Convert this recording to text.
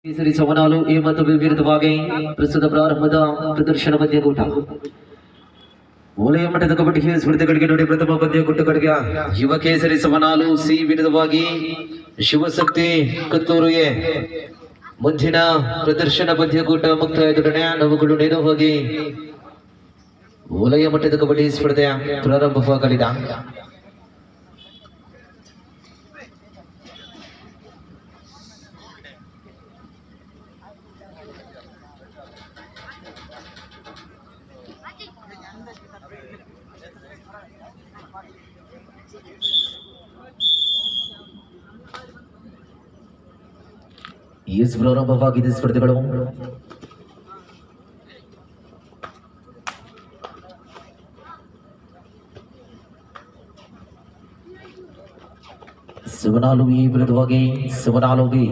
ಕೇಸರಿ ಸವನಾಲು ಎ ಮತ್ತು ಬಿ ವಿರುದ್ಧವಾಗಿ ಪ್ರಸ್ತುತ ಪ್ರಾರಂಭದ ಪ್ರದರ್ಶನ ಪಂದ್ಯಕೂಟ. ವಲಯ ಮಟ್ಟದ ಕಬಡ್ಡಿ ಸ್ಪರ್ಧೆಗಳಿಗೆ ನೋಡಿ ಪ್ರಥಮ ಪಂದ್ಯಕೂಟ ಕಡೆಗೆ ಯುವ ಕೇಸರಿ ಸವನಾಲು ಸಿ ವಿರುದ್ಧವಾಗಿ ಶಿವಶಕ್ತಿ ಕತ್ತೂರಿಗೆ ಮುಂದಿನ ಪ್ರದರ್ಶನ ಪಂದ್ಯಕೂಟ ಮುಕ್ತಾಯದೊಡನೆ ನವುಗಳು ನೇರವಾಗಿ ವಲಯ ಮಟ್ಟದ ಕಬಡ್ಡಿ ಸ್ಪರ್ಧೆಯ ಪ್ರಾರಂಭವಾಗಲಿದೆ. ಎಸ್ ಪ್ರಾರಂಭವಾಗಿದೆ ಸ್ಪರ್ಧೆಗಳು. ಸವನಾಲು ಎ ವಿರುದ್ಧವಾಗಿ ಸವನಾಲು ಬಿ.